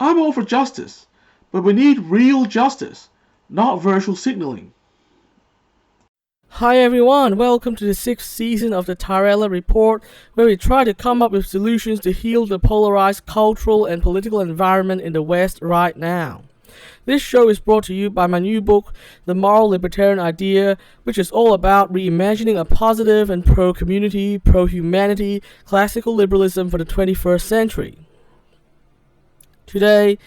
I'm all for justice, but we need real justice, not virtual signaling. Hi everyone, welcome to the 6th season of the TaraElla Report, where we try to come up with solutions to heal the polarized cultural and political environment in the West right now. This show is brought to you by my new book, The Moral Libertarian Idea, which is all about reimagining a positive and pro-community, pro-humanity, classical liberalism for the 21st century. Today,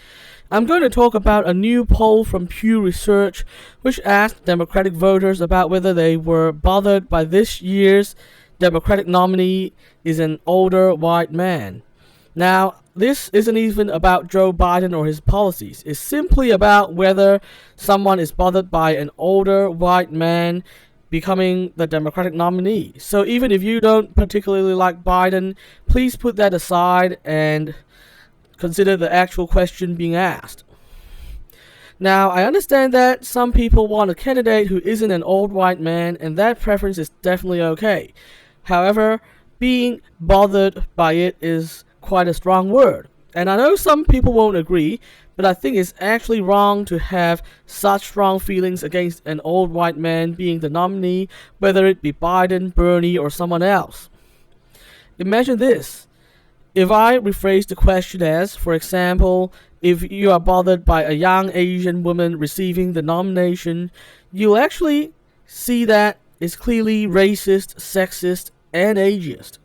I'm going to talk about a new poll from Pew Research, which asked Democratic voters about whether they were bothered by this year's Democratic nominee is an older white man. Now, this isn't even about Joe Biden or his policies. It's simply about whether someone is bothered by an older white man becoming the Democratic nominee. So even if you don't particularly like Biden, please put that aside and consider the actual question being asked. Now, I understand that some people want a candidate who isn't an old white man, and that preference is definitely okay. However, being bothered by it is quite a strong word. And I know some people won't agree, but I think it's actually wrong to have such strong feelings against an old white man being the nominee, whether it be Biden, Bernie, or someone else. Imagine this. If I rephrase the question as, for example, if you are bothered by a young Asian woman receiving the nomination, you'll actually see that it's clearly racist, sexist, and ageist.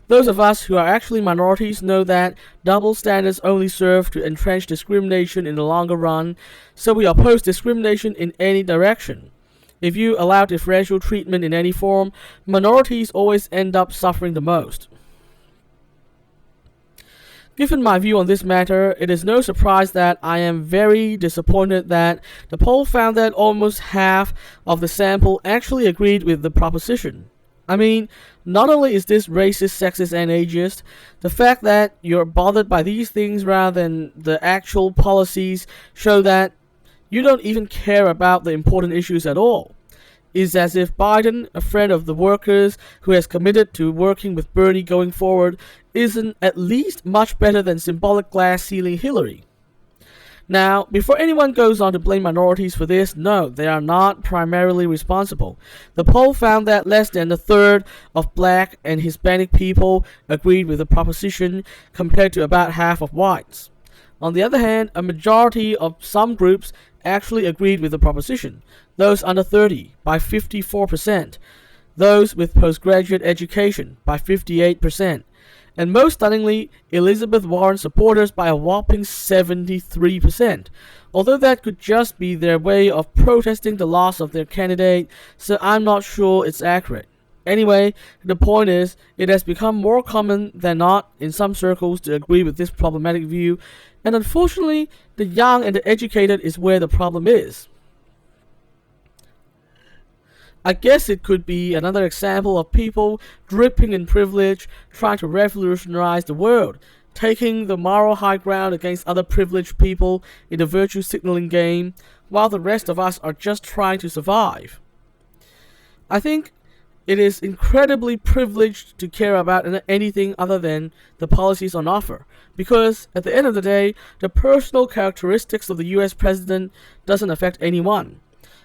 Those of us who are actually minorities know that double standards only serve to entrench discrimination in the longer run, so we oppose discrimination in any direction. If you allow differential treatment in any form, minorities always end up suffering the most. Given my view on this matter, it is no surprise that I am very disappointed that the poll found that almost half of the sample actually agreed with the proposition. I mean, not only is this racist, sexist, and ageist, the fact that you're bothered by these things rather than the actual policies show that you don't even care about the important issues at all. It's as if Biden, a friend of the workers who has committed to working with Bernie going forward, isn't at least much better than symbolic glass ceiling Hillary. Now, before anyone goes on to blame minorities for this, no, they are not primarily responsible. The poll found that less than a third of black and Hispanic people agreed with the proposition compared to about half of whites. On the other hand, a majority of some groups actually agreed with the proposition, those under 30 by 54%, those with postgraduate education by 58%, and most stunningly, Elizabeth Warren supporters by a whopping 73%, although that could just be their way of protesting the loss of their candidate, so I'm not sure it's accurate. Anyway, the point is, it has become more common than not in some circles to agree with this problematic view, and unfortunately, the young and the educated is where the problem is. I guess it could be another example of people dripping in privilege trying to revolutionize the world, taking the moral high ground against other privileged people in the virtue signaling game, while the rest of us are just trying to survive. I think it is incredibly privileged to care about anything other than the policies on offer, because at the end of the day, the personal characteristics of the US president doesn't affect anyone.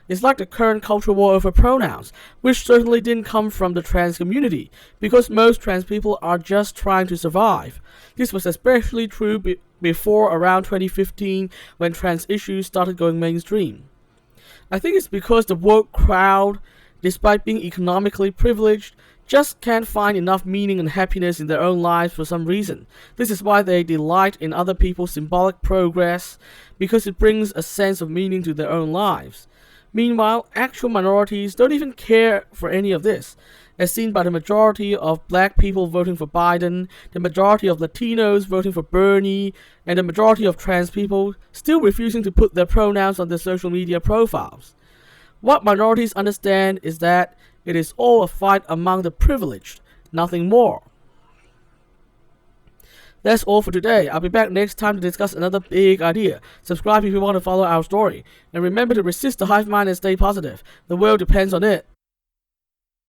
It's like the current cultural war over pronouns, which certainly didn't come from the trans community, because most trans people are just trying to survive. This was especially true before around 2015, when trans issues started going mainstream. I think it's because the woke crowd, despite being economically privileged, just can't find enough meaning and happiness in their own lives for some reason. This is why they delight in other people's symbolic progress, because it brings a sense of meaning to their own lives. Meanwhile, actual minorities don't even care for any of this, as seen by the majority of black people voting for Biden, the majority of Latinos voting for Bernie, and the majority of trans people still refusing to put their pronouns on their social media profiles. What minorities understand is that it is all a fight among the privileged, nothing more. That's all for today. I'll be back next time to discuss another big idea. Subscribe if you want to follow our story. And remember to resist the hive mind and stay positive. The world depends on it.